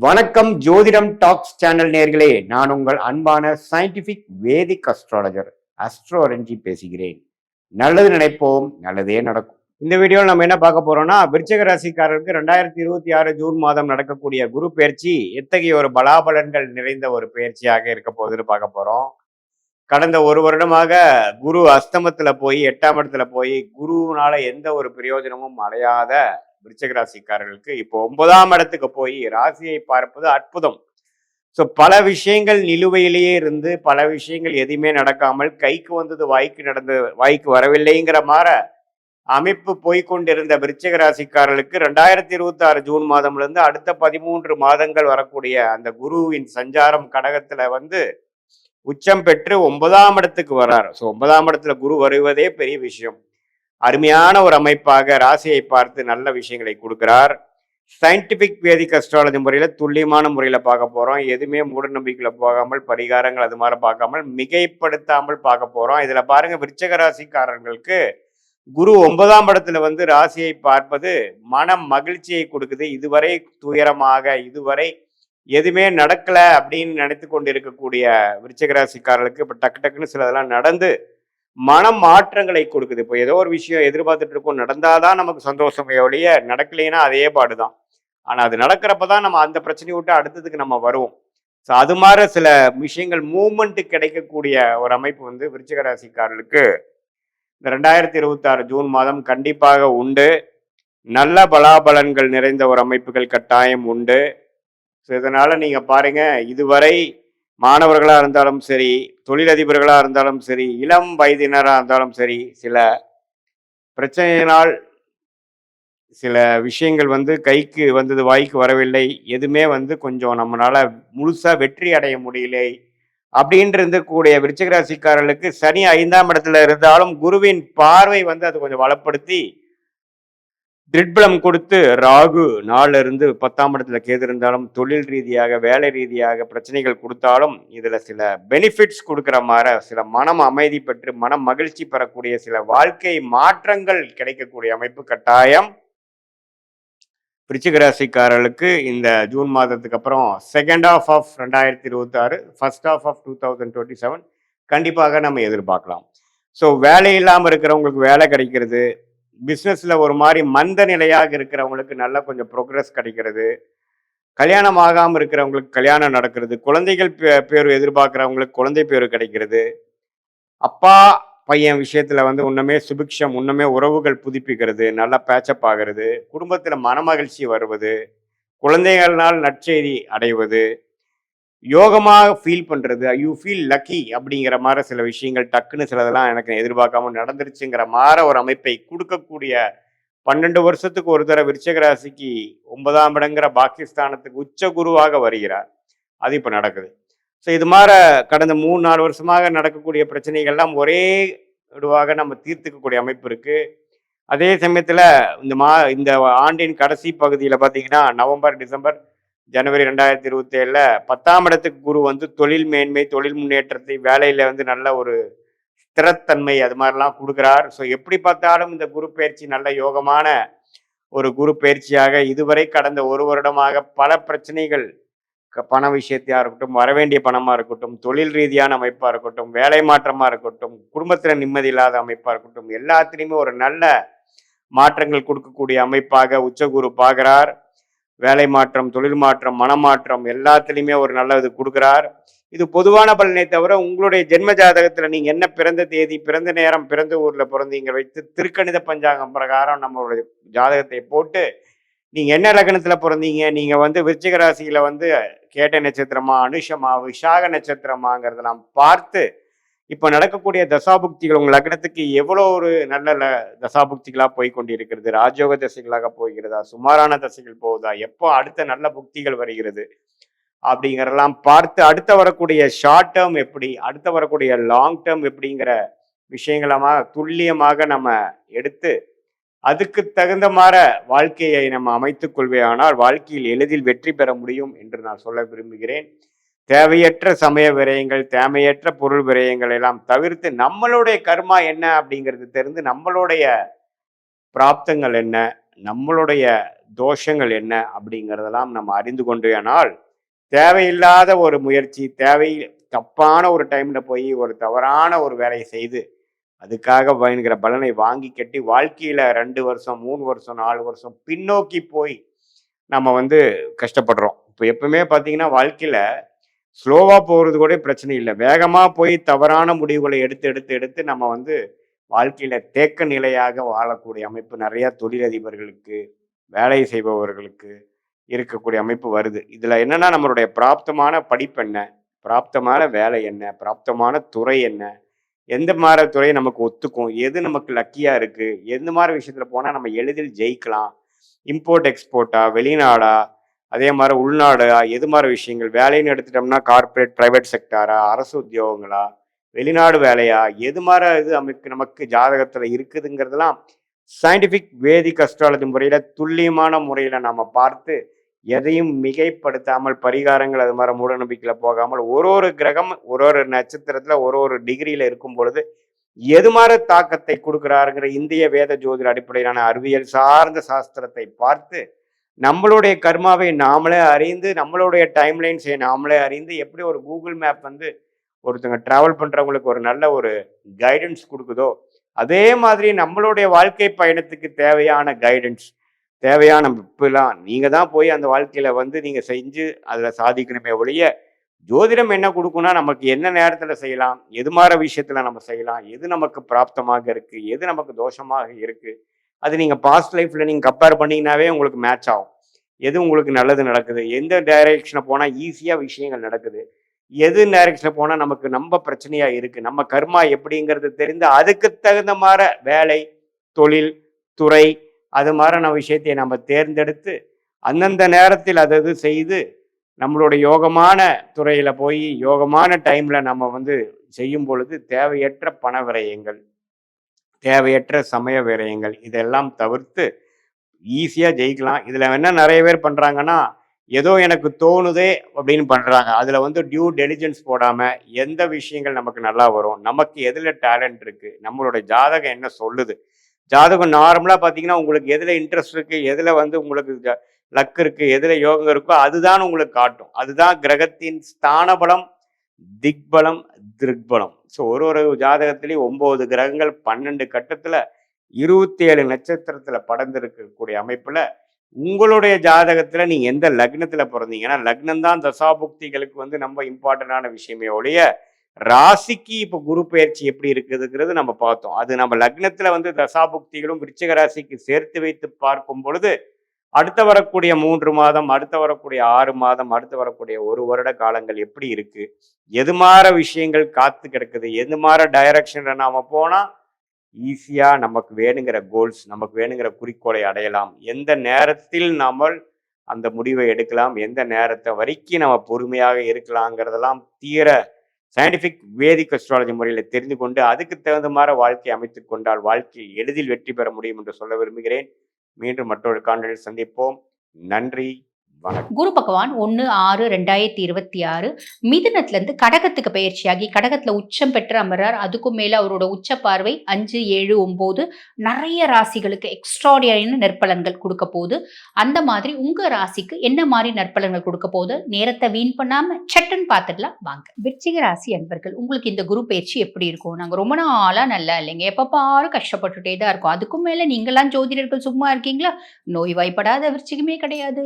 வணக்கம் ஜோதிடம் tax channel நேர்களே, நான் உங்கள் அன்பான சயின்டிபிக் வேதிக் அஸ்ட்ராலஜர் அஸ்ட்ரோரஞ்சி பேசுகிறேன். நல்லது நினைப்போம், நல்லதே நடக்கும். இந்த வீடியோவில் நம்ம என்ன பார்க்க போறோம்னா, விருச்சிக ராசிக்காரருக்கு 2026 ஜூன் மாதம் நடக்கக்கூடிய குரு பெயர்ச்சி எத்தகைய ஒரு பலாபலன்கள் நிறைந்த ஒரு பெயர்ச்சியாக இருக்க போகுதுன்னு பார்க்க போறோம். கடந்த ஒரு வருடமாக குரு அஸ்தமத்துல போய் 8ஆம் இடத்துல போய் குருவினால எந்த ஒரு பிரயோஜனமும் அடையாத விருச்சிக ராசிக்காரர்களுக்கு இப்போ 9ஆம் இடத்துக்கு போய் ராசியை பார்ப்பது அற்புதம். ஸோ பல விஷயங்கள் நிலுவையிலேயே இருந்து பல விஷயங்கள் எதுவுமே நடக்காமல் கைக்கு வந்தது வாய்க்கு வரவில்லைங்கிற மாதிரி அமைப்பு போய்கொண்டிருந்த விருச்சிக ராசிக்காரர்களுக்கு 2026 ஜூன் மாதம்லேருந்து அடுத்த 13 மாதங்கள் வரக்கூடிய அந்த குருவின் சஞ்சாரம் கடகத்துல உச்சம் பெற்று 9ஆம் இடத்துக்கு வர்றார். ஸோ 9ஆம் இடத்துல குரு வருவதே பெரிய விஷயம். அருமையான ஒரு அமைப்பாக ராசியை பார்த்து நல்ல விஷயங்களை கொடுக்கிறார். சயின்டிபிக் வேதிக் அஸ்ட்ராலஜி முறையில் துல்லியமான முறையில் பார்க்க போகிறோம். எதுவுமே மூட நம்பிக்கையில் போகாமல் பரிகாரங்கள் அது மாதிரி பார்க்காமல் மிகைப்படுத்தாமல் பார்க்க போகிறோம். இதில் பாருங்க, விருச்சிக ராசிக்காரர்களுக்கு குரு 9ஆம் இடத்துல ராசியை பார்ப்பது மன மகிழ்ச்சியை கொடுக்குது. இதுவரை துயரமாக இதுவரை எதுவுமே நடக்கல அப்படின்னு நினைத்து கொண்டு இருக்கக்கூடிய விருச்சிக ராசிக்காரர்களுக்கு இப்போ டக்கு டக்குன்னு சிலதெல்லாம் நடந்து மன மாற்றங்களை கொடுக்குது. இப்போ ஏதோ ஒரு விஷயம் எதிர்பார்த்துட்டு இருக்கோம், நடந்தாதான் நமக்கு சந்தோஷமே ஒழிய நடக்கலைன்னா அதே பாடுதான். ஆனா அது நடக்கிறப்பதான் நம்ம அந்த பிரச்சனையை விட்டு அடுத்ததுக்கு நம்ம வருவோம். ஸோ அது மாதிரி சில விஷயங்கள் மூமெண்ட் கிடைக்கக்கூடிய ஒரு அமைப்பு விருச்சிக ராசிக்காரர்களுக்கு இந்த 2026 ஜூன் மாதம் கண்டிப்பாக உண்டு. நல்ல பலாபலன்கள் நிறைந்த ஒரு அமைப்புகள் கட்டாயம் உண்டு. ஸோ இதனால நீங்க பாருங்க, இதுவரை மாணவர்களாக இருந்தாலும் சரி, தொழிலதிபர்களாக இருந்தாலும் சரி, இளம் வயதினராக இருந்தாலும் சரி, சில பிரச்சனையினால் சில விஷயங்கள் கைக்கு வந்தது வாய்க்கு வரவில்லை, எதுவுமே கொஞ்சம் நம்மளால முழுசா வெற்றி அடைய முடியலை அப்படின்ட்டு இருக்கக்கூடிய விருச்சிக ராசிக்காரர்களுக்கு சனி 5ஆம் இடத்துல இருந்தாலும் குருவின் பார்வை அது கொஞ்சம் வளப்படுத்தி திரிட்பலம் கொடுத்து ராகு 4 இருந்து 10ஆம் இடத்துல கேது இருந்தாலும் தொழில் ரீதியாக வேலை ரீதியாக பிரச்சனைகள் கொடுத்தாலும் இதுல சில பெனிஃபிட்ஸ் கொடுக்குற மாதிரி சில மனம் அமைதி பெற்று மனம் மகிழ்ச்சி பெறக்கூடிய சில வாழ்க்கை மாற்றங்கள் கிடைக்கக்கூடிய அமைப்பு கட்டாயம் விருச்சிக ராசிக்காரர்களுக்கு இந்த ஜூன் மாதத்துக்கு அப்புறம் second half of 2026 first half of 2027 கண்டிப்பாக நம்ம எதிர்பார்க்கலாம். ஸோ வேலை இல்லாமல் இருக்கிறவங்களுக்கு வேலை கிடைக்கிறது, பிஸ்னஸ்ல ஒரு மாதிரி மந்த நிலையாக இருக்கிறவங்களுக்கு நல்லா கொஞ்சம் ப்ரோக்ரஸ் கிடைக்கிறது, கல்யாணம் ஆகாமல் இருக்கிறவங்களுக்கு கல்யாணம் நடக்கிறது, குழந்தைகள் பேர் எதிர்பார்க்குறவங்களுக்கு குழந்தை பேர் கிடைக்கிறது, அப்பா பையன் விஷயத்துல இன்னுமே சுபிக்ஷம், இன்னுமே உறவுகள் புதுப்பிக்கிறது, நல்லா பேச்சப் ஆகிறது, குடும்பத்துல மனமகிழ்ச்சி வருவது, குழந்தைகள்னால் நற்செய்தி அடைவது, யோகமாக ஃபீல் பண்ணுறது, யூ ஃபீல் லக்கி அப்படிங்கிற மாதிரி சில விஷயங்கள் டக்குன்னு சிலதெல்லாம் எனக்கு எதிர்பார்க்காம நடந்துருச்சுங்கிற மாதிரி ஒரு அமைப்பை கொடுக்கக்கூடிய 12 வருஷத்துக்கு ஒரு தடவை விருச்சிக ராசிக்கு 9ஆம் இடங்கிற பாகிஸ்தானத்துக்கு உச்ச குருவாக வருகிறார். அது இப்போ நடக்குது. ஸோ இது மாதிரி கடந்த 3-4 வருஷமாக நடக்கக்கூடிய பிரச்சனைகள்லாம் ஒரே இதுவாக நம்ம தீர்த்துக்கக்கூடிய அமைப்பு இருக்குது. அதே சமயத்தில் இந்த ஆண்டின் கடைசி பகுதியில் பார்த்தீங்கன்னா நவம்பர், டிசம்பர், ஜனவரி 2027 10ஆம் இடத்துக்கு குரு தொழில் மேன்மை, தொழில் முன்னேற்றத்தை, வேலையில நல்ல ஒரு ஸ்திரத்தன்மை அது மாதிரிலாம் கொடுக்குறார். ஸோ எப்படி பார்த்தாலும் இந்த குரு பயிற்சி நல்ல யோகமான ஒரு குரு பயிற்சியாக இதுவரை கடந்த ஒரு வருடமாக பல பிரச்சனைகள், பண விஷயத்தையா இருக்கட்டும், வரவேண்டிய பணமா இருக்கட்டும், தொழில் ரீதியான அமைப்பா இருக்கட்டும், வேலை மாற்றமா இருக்கட்டும், குடும்பத்துல நிம்மதி இல்லாத அமைப்பா இருக்கட்டும், எல்லாத்துலேயுமே ஒரு நல்ல மாற்றங்கள் கொடுக்கக்கூடிய அமைப்பாக உச்சகுரு பார்க்கிறார். வேலை மாற்றம், தொழில் மாற்றம், மனமாற்றம் எல்லாத்துலேயுமே ஒரு நல்ல இது கொடுக்குறார். இது பொதுவான பலனை தவிர உங்களுடைய ஜென்ம ஜாதகத்தில் நீங்கள் என்ன பிறந்த தேதி, பிறந்த நேரம், பிறந்த ஊரில் பிறந்தீங்க வைத்து திருக்கணித பஞ்சாங்கம் பிரகாரம் நம்மளுடைய ஜாதகத்தை போட்டு நீங்கள் என்ன லக்னத்தில் பிறந்தீங்க, நீங்கள் விருச்சிக ராசியில் கேட்ட நட்சத்திரமா, அனுஷமா, விஷாக நட்சத்திரமாங்கிறதெல்லாம் பார்த்து இப்போ நடக்கக்கூடிய தசாபுக்திகள் உங்கள் லக்னத்துக்கு எவ்வளோ ஒரு நல்ல தசாபுக்திகளாக போய் கொண்டு இருக்கிறது, ராஜயோக தசைகளாக போகிறதா, சுமாரான தசைகள் போகுதா, எப்போ அடுத்த நல்ல புக்திகள் வருகிறது அப்படிங்கிறதெல்லாம் பார்த்து அடுத்த வரக்கூடிய ஷார்ட் டேர்ம் எப்படி, அடுத்த வரக்கூடிய லாங் டேர்ம் எப்படிங்கிற விஷயங்களமாக துல்லியமாக நம்ம எடுத்து அதுக்கு தகுந்த மாதிரி வாழ்க்கையை நம்ம அமைத்துக் கொள்வேயானால் வாழ்க்கையில் எளிதில் வெற்றி பெற முடியும் என்று நான் சொல்ல விரும்புகிறேன். தேவையற்ற சமய விரயங்கள், தேவையற்ற பொருள் விரயங்கள் எல்லாம் தவிர்த்து நம்மளுடைய கர்மா என்ன அப்படிங்கிறது தெரிந்து நம்மளுடைய பிராப்தங்கள் என்ன, நம்மளுடைய தோஷங்கள் என்ன அப்படிங்கிறதெல்லாம் நம்ம அறிந்து கொண்டேனால் தேவையில்லாத ஒரு முயற்சி, தப்பான ஒரு டைம்ல போய் ஒரு தவறான ஒரு வேலையை செய்து அதுக்காக பயனுங்கிற பலனை வாங்கி கட்டி வாழ்க்கையில 2 வருஷம் 3 வருஷம் 4 வருஷம் பின்னோக்கி போய் நம்ம வந்து கஷ்டப்படுறோம். இப்போ எப்பவுமே பார்த்தீங்கன்னா வாழ்க்கையில ஸ்லோவா போகிறது கூட பிரச்சனை இல்லை. வேகமா போய் தவறான முடிவுகளை எடுத்து எடுத்து எடுத்து நம்ம வந்து வாழ்க்கையில தேக்க நிலையாக வாழக்கூடிய அமைப்பு நிறைய தொழிலதிபர்களுக்கு, வேலை செய்பவர்களுக்கு இருக்கக்கூடிய அமைப்பு வருது. இதுல என்னன்னா நம்மளுடைய பிராப்தமான படிப்பு என்ன, பிராப்தமான வேலை என்ன, பிராப்தமான துறை என்ன, எந்த மாதிரி துறை நமக்கு ஒத்துக்கும், எது நமக்கு லக்கியா இருக்கு, எந்த மாதிரி விஷயத்துல போனா நம்ம எளிதில் ஜெயிக்கலாம், இம்போர்ட் எக்ஸ்போர்ட்டா, வெளிநாடா, அதே மாதிரி உள்நாடா, எது மாதிரி விஷயங்கள் வேலைன்னு எடுத்துட்டோம்னா கார்ப்பரேட் பிரைவேட் செக்டாரா, அரசு உத்தியோகங்களா, வெளிநாடு வேலையா, எது மாதிரி இது நமக்கு ஜாதகத்துல இருக்குதுங்கிறதெல்லாம் சயின்டிபிக் வேதிக் அஸ்ட்ராலஜி முறையில துல்லியமான முறையில நம்ம பார்த்து எதையும் மிகைப்படுத்தாமல் பரிகாரங்கள் அது மாதிரி மூட நம்பிக்கையில போகாமல் ஒரு கிரகம் ஒரு நட்சத்திரத்துல ஒரு டிகிரியில இருக்கும் பொழுது எது மாதிரி தாக்கத்தை கொடுக்குறாருங்கிற இந்திய வேத ஜோதிட அடிப்படையிலான அறிவியல் சார்ந்த சாஸ்திரத்தை பார்த்து நம்மளுடைய கர்மாவை நாமளே அறிந்து நம்மளுடைய டைம்லைன்ஸை நாமளே அறிந்து எப்படி ஒரு கூகுள் மேப் வந்து ஒருத்தங்க டிராவல் பண்றவங்களுக்கு ஒரு நல்ல ஒரு கைடன்ஸ் கொடுக்குதோ அதே மாதிரி நம்மளுடைய வாழ்க்கை பயணத்துக்கு தேவையான கைடன்ஸ் தேவையான இப்பெல்லாம் நீங்க தான் போய் அந்த வாழ்க்கையில வந்து நீங்க செஞ்சு அதுல சாதிக்கணுமே ஒழிய ஜோதிடம் என்ன கொடுக்கும்னா நமக்கு என்ன நேரத்துல செய்யலாம், எது மாதிரி விஷயத்துல நம்ம செய்யலாம், எது நமக்கு பிராப்தமாக இருக்கு, எது நமக்கு தோஷமாக இருக்கு, அது நீங்க பாஸ்ட் லைஃப்ல நீங்க கம்பேர் பண்ணீங்கன்னாவே உங்களுக்கு மேட்ச் ஆகும். எது உங்களுக்கு நல்லது நடக்குது, எந்த டைரக்ஷனை போனா ஈஸியா விஷயங்கள் நடக்குது, எது டைரக்ஷன்ல போனா நமக்கு நம்ம பிரச்சனையா இருக்கு, நம்ம கர்மா எப்படிங்கிறது தெரிந்து அதுக்கு தகுந்த மாதிரி வேலை, தொழில், துறை அது மாதிரியான விஷயத்தை நம்ம தேர்ந்தெடுத்து அந்தந்த நேரத்தில் அதது செய்து நம்மளுடைய யோகமான துறையில போய் யோகமான டைம்ல நம்ம வந்து செய்யும் பொழுது தேவையற்ற பண விரயங்கள், தேவையற்ற சமய விரயங்கள் இதெல்லாம் தவிர்த்து ஈஸியா ஜெயிக்கலாம். இதுல என்ன நிறைய பேர் பண்றாங்கன்னா ஏதோ எனக்கு தோணுதே அப்படின்னு பண்றாங்க. அதுல வந்து டியூ டெலிஜென்ஸ் போடாம எந்த விஷயங்கள் நமக்கு நல்லா வரும், நமக்கு எதுல டேலண்ட் இருக்கு, நம்மளுடைய ஜாதகம் என்ன சொல்லுது, ஜாதகம் நார்மலா பாத்தீங்கன்னா உங்களுக்கு எதுல இன்ட்ரெஸ்ட் இருக்கு, எதுல வந்து உங்களுக்கு லக் இருக்கு, எதுல யோகம் இருக்கோ அதுதான் உங்களுக்கு காட்டும். அதுதான் கிரகத்தின் ஸ்தான பலம், திக்பலம், திருக்பலம். ஸோ ஒரு ஜாதகத்திலேயே 9 கிரகங்கள் 12 கட்டத்துல 27 நட்சத்திரத்துல படர்ந்திருக்கக்கூடிய அமைப்புல உங்களுடைய ஜாதகத்துல நீங்க எந்த லக்னத்துல பிறந்தீங்கன்னா லக்னம் தான் தசாபுக்திகளுக்கு வந்து நம்ம இம்பார்ட்டன்டான விஷயமே ஒழிய ராசிக்கு இப்போ குரு பயிற்சி எப்படி இருக்குதுங்கிறது நம்ம பார்த்தோம். அது நம்ம லக்னத்துல வந்து தசாபுக்திகளும் விருச்சிக ராசிக்கு சேர்த்து வைத்து பார்க்கும் பொழுது அடுத்த வரக்கூடிய 3 மாதம், அடுத்த வரக்கூடிய 6 மாதம், அடுத்து வரக்கூடிய 1 வருட காலங்கள் எப்படி இருக்கு, எது மாதிரி விஷயங்கள் காத்து கிடக்குது, எது மாதிரி டைரக்ஷன்ல நாம போனா ஈஸியா நமக்கு வேணுங்கிற கோல்ஸ், நமக்கு வேணுங்கிற குறிக்கோளை அடையலாம், எந்த நேரத்தில் நாம அந்த முடிவை எடுக்கலாம், எந்த நேரத்தை வரைக்கும் நம்ம பொறுமையாக இருக்கலாங்கிறதெல்லாம் தீர சயின்டிபிக் வேதிக் அஸ்ட்ராலஜி முறையில் தெரிந்து கொண்டு அதுக்கு தகுந்த மாதிரி வாழ்க்கை அமைத்துக் கொண்டால் வாழ்க்கையில் எளிதில் வெற்றி பெற முடியும் என்று சொல்ல விரும்புகிறேன். மீண்டும் மற்றொரு காணொளியில் சந்திப்போம். நன்றி, வணக்கம். குரு பகவான் 1/6/2026 மிதுனத்துல இருந்து கடகத்துக்கு பயிற்சியாகி கடகத்துல உச்சம் பெற்று அமர்றார். அதுக்கும் மேல அவரோட உச்ச பார்வை 5, 7, 9 நிறைய ராசிகளுக்கு எக்ஸ்ட்ராடினரியான நற்பலன்கள் கொடுக்க போகுது. அந்த மாதிரி உங்க ராசிக்கு என்ன மாதிரி நற்பலன்கள் கொடுக்க போகுது நேரத்தை வீண் பண்ணாம சட்டன் பார்த்துடலாம் வாங்க. விருச்சிக ராசி அன்பர்கள், உங்களுக்கு இந்த குரு பயிற்சி எப்படி இருக்கும்? நாங்க ரொம்ப நாளா நல்லா இல்லைங்க, எப்ப பாரு கஷ்டப்பட்டுட்டே தான் இருக்கோம். அதுக்கும் மேல நீங்களாம் ஜோதிடர்கள் சும்மா இருக்கீங்களா? நோய்வாய்ப்படாத விருச்சிகமே கிடையாது,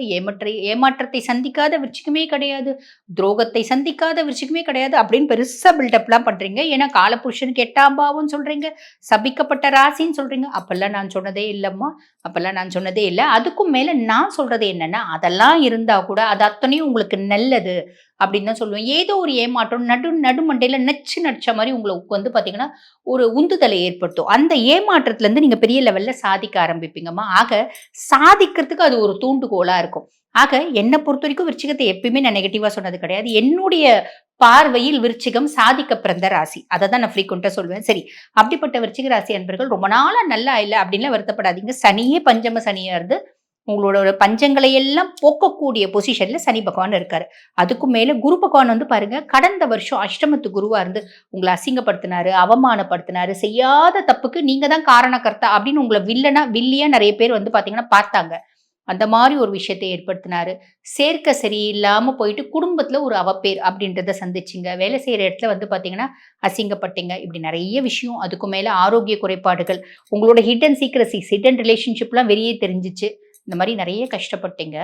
ஏமாற்றத்தை சந்திக்காத விருச்சிகமே கிடையாது, துரோகத்தை சந்திக்காத விருச்சிகமே கிடையாது அப்படின்னு பெருசா பில்டப்லாம் பண்றீங்க. ஏன்னா காலபுருஷனுக்கு 8ஆம் பாவம் சொல்றீங்க, சபிக்கப்பட்ட ராசின்னு சொல்றீங்க. அப்பெல்லாம் நான் சொன்னதே இல்லம்மா, அப்பெல்லாம் நான் சொன்னதே இல்லை. அதுக்கும் மேல நான் சொல்றது என்னன்னா அதெல்லாம் இருந்தா கூட அது அத்தனையும் உங்களுக்கு நல்லது அப்படின்னு தான் சொல்லுவேன். ஏதோ ஒரு ஏமாற்றம் நடுமண்டையில நடிச்ச மாதிரி உங்களுக்கு வந்து பாத்தீங்கன்னா ஒரு உந்துதலை ஏற்படுத்தும். அந்த ஏமாற்றத்துல இருந்து நீங்க பெரிய லெவல்ல சாதிக்க ஆரம்பிப்பீங்கம்மா. ஆக சாதிக்கிறதுக்கு அது ஒரு தூண்டுகோலா இருக்கும். ஆக என்னை பொறுத்த வரைக்கும் விருச்சிகத்தை எப்பயுமே நான் நெகட்டிவா சொன்னது கிடையாது. என்னுடைய பார்வையில் விருச்சிகம் சாதிக்க பிறந்த ராசி. அதை தான் நான் ஃப்ரீக்வெண்டா சொல்லுவேன். சரி, அப்படிப்பட்ட விருச்சிக ராசி அன்பர்கள் ரொம்ப நாளா நல்லா இல்லை அப்படின்லாம் வருத்தப்படாதீங்க. சனியே பஞ்சம சனியா இருந்து உங்களோட பஞ்சங்களை எல்லாம் போக்கக்கூடிய பொசிஷன்ல சனி பகவான் இருக்காரு. அதுக்கும் மேல குரு பகவான் வந்து பாருங்க, கடந்த வருஷம் அஷ்டமத்து குருவா இருந்து உங்களை அசிங்கப்படுத்தினாரு, அவமானப்படுத்தினாரு, செய்யாத தப்புக்கு நீங்க தான் காரணக்கர்த்தா அப்படின்னு உங்களை வில்லியா நிறைய பேர் வந்து பாத்தீங்கன்னா பார்த்தாங்க. அந்த மாதிரி ஒரு விஷயத்தை ஏற்படுத்தினாரு. சேர்க்கை சரியில்லாம போயிட்டு குடும்பத்துல ஒரு அவப்பேர் அப்படின்றத சந்திச்சீங்க. வேலை செய்யற இடத்துல வந்து பார்த்தீங்கன்னா, அசிங்கப்பட்டீங்க. இப்படி நெறைய விஷயம். அதுக்கு மேல ஆரோக்கிய குறைபாடுகள். உங்களோட ஹிடன் சீக்ரெசிஸ், ஹிடன் ரிலேஷன்ஷிப்லாம் வெளியே தெரிஞ்சுச்சு. இந்த மாரி நெறைய கஷ்டப்பட்டீங்க.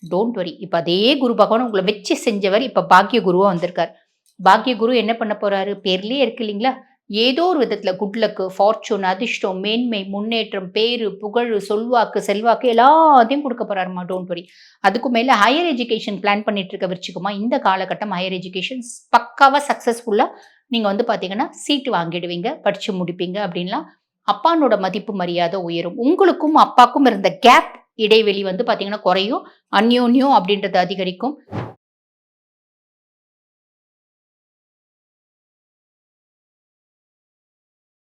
Don't worry. இப்ப அதே குரு பகவான் உங்கள வச்சு செஞ்சவர் இப்ப பாக்கிய குருவா வந்திருக்கார். பாக்கிய குரு என்ன பண்ண போறாரு? பேர்லயே இருக்கு இல்லீங்களா? ஏதோ ஒரு விதத்துல குட் லக், ஃபார்ச்சூன், அதிர்ஷ்டம், மேன்மை, முன்னேற்றம், பேரு, புகழ், சொல்வாக்கு, செல்வாக்கு எல்லாத்தையும் குடுக்க போறாரும்மா. Don't worry. அதுக்கும் மேல ஹையர் எஜுகேஷன் பிளான் பண்ணிட்டு இருக்க விருச்சிகமா, இந்த காலகட்டம் ஹையர் எஜுகேஷன் பக்காவா சக்சஸ்ஃபுல்லா நீங்க வந்து பாத்தீங்கன்னா, சீட் வாங்கிடுவீங்க. படிச்சு முடிப்பீங்க அப்படின்லாம். அப்பானோட மதிப்பு, மரியாதை உயரும். உங்களுக்கும் அப்பாக்கும் இருந்த கேப் இடைவெளி வந்து பாத்தீங்கன்னா குறையும். அந்யோன்யம் அப்படின்றது அதிகரிக்கும்.